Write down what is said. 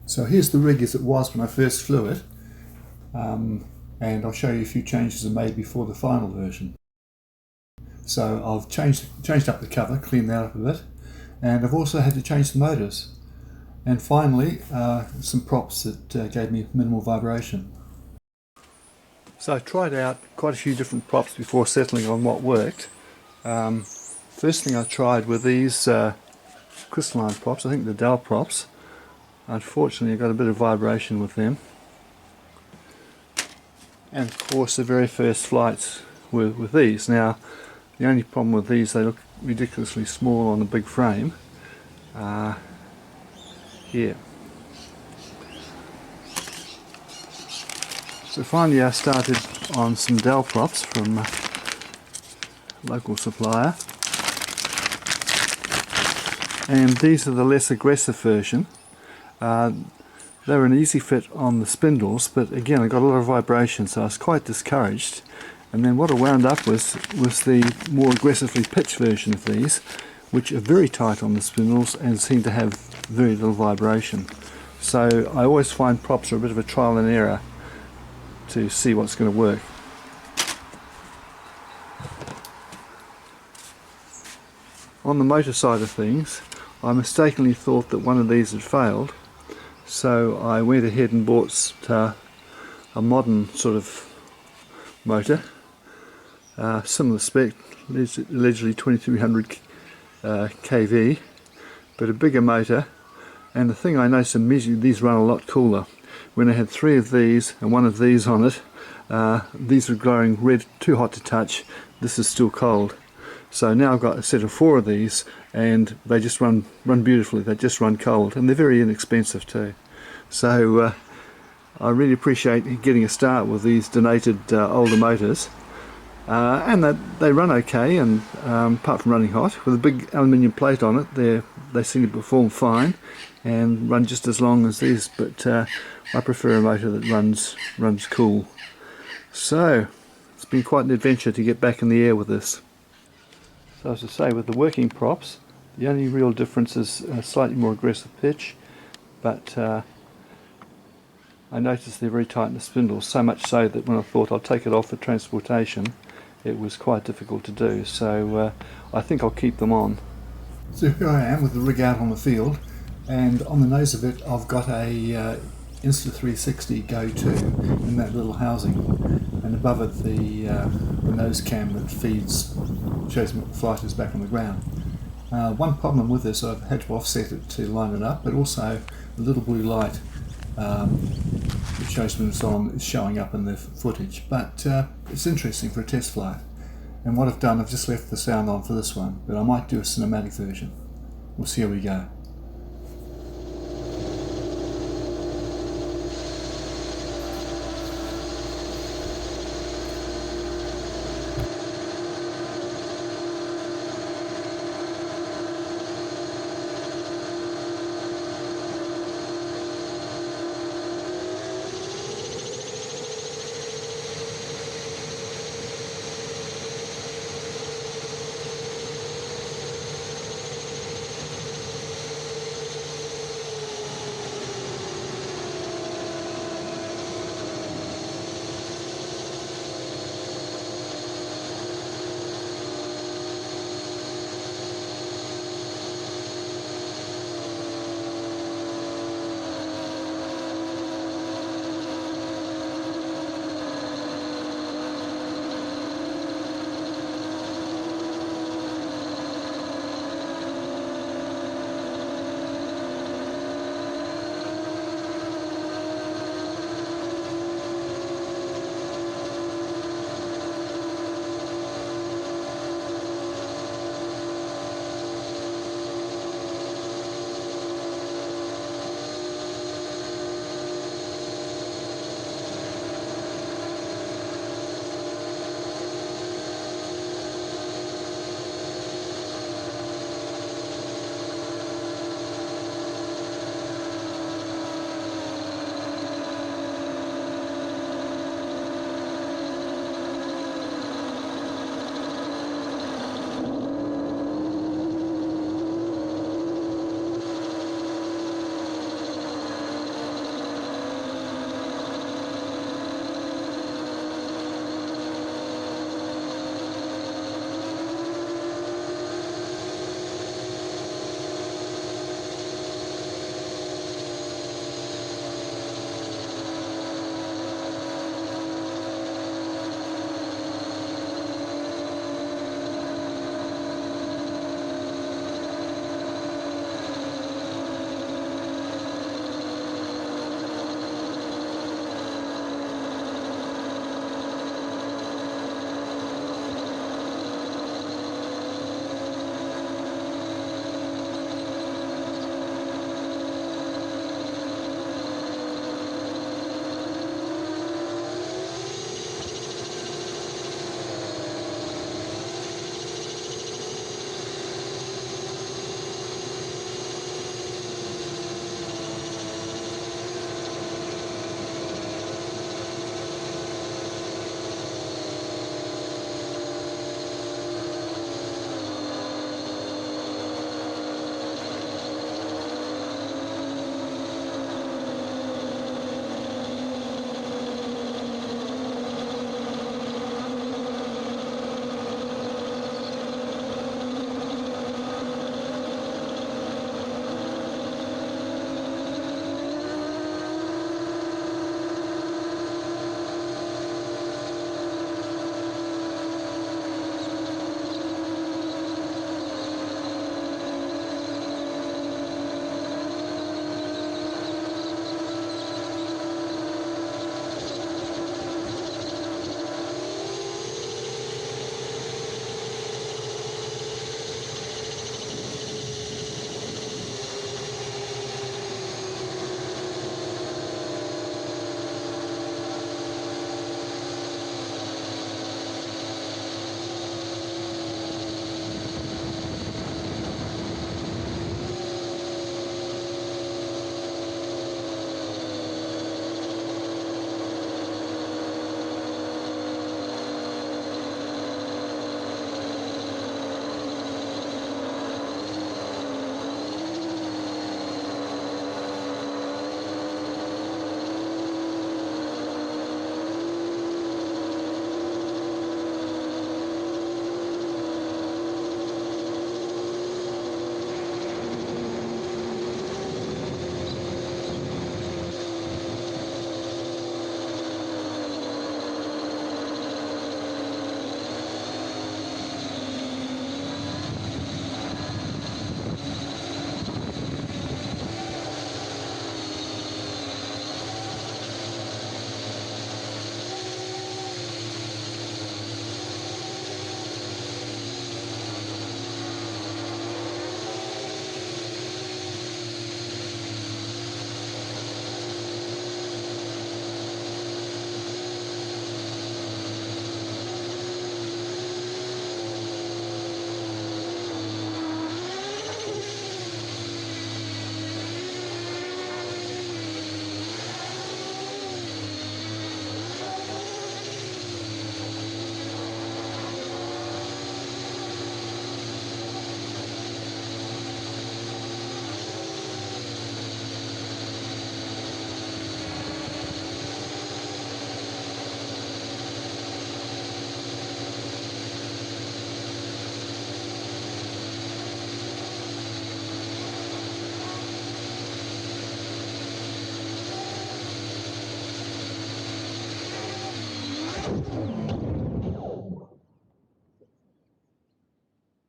So here's the rig as it was when I first flew it, and I'll show you a few changes I made before the final version. So I've changed up the cover, cleaned that up a bit, and I've also had to change the motors. And finally, some props that gave me minimal vibration. So I tried out quite a few different props before settling on what worked. First thing I tried were these crystalline props, I think the Dell props. Unfortunately I got a bit of vibration with them. And of course the very first flights were with these. Now the only problem with these, they look ridiculously small on the big frame. Here. So finally I started on some Dell props from a local supplier. And these are the less aggressive version. They were an easy fit on the spindles, but again I got a lot of vibration, so I was quite discouraged. And then what I wound up with was the more aggressively pitched version of these, which are very tight on the spindles and seem to have very little vibration. So I always find props are a bit of a trial and error to see what's going to work. On the motor side of things, I mistakenly thought that one of these had failed, so I went ahead and bought a modern sort of motor, similar spec, allegedly 2300 kV, but a bigger motor. And the thing I noticed immediately, these run a lot cooler. When I had 3 of these and 1 of these on it, these were glowing red, too hot to touch. This is still cold. So now I've got a set of 4 of these, and they just run beautifully. They just run cold, and they're very inexpensive too. So I really appreciate getting a start with these donated older motors, and they run okay. And apart from running hot, with a big aluminium plate on it, they seem to perform fine and run just as long as these. But I prefer a motor that runs cool. So it's been quite an adventure to get back in the air with this. So as I say, with the working props, the only real difference is a slightly more aggressive pitch, but I noticed they're very tight in the spindles, so much so that when I thought I'll take it off for transportation, it was quite difficult to do. So I think I'll keep them on. So here I am with the rig out on the field, and on the nose of it I've got a Insta360 Go2 in that little housing, and above it the nose cam that shows me the flight is back on the ground. One problem with this, I've had to offset it to line it up, but also the little blue light that shows when it's on is showing up in the footage. But it's interesting for a test flight. And what I've done, I've just left the sound on for this one, but I might do a cinematic version. We'll see how we go.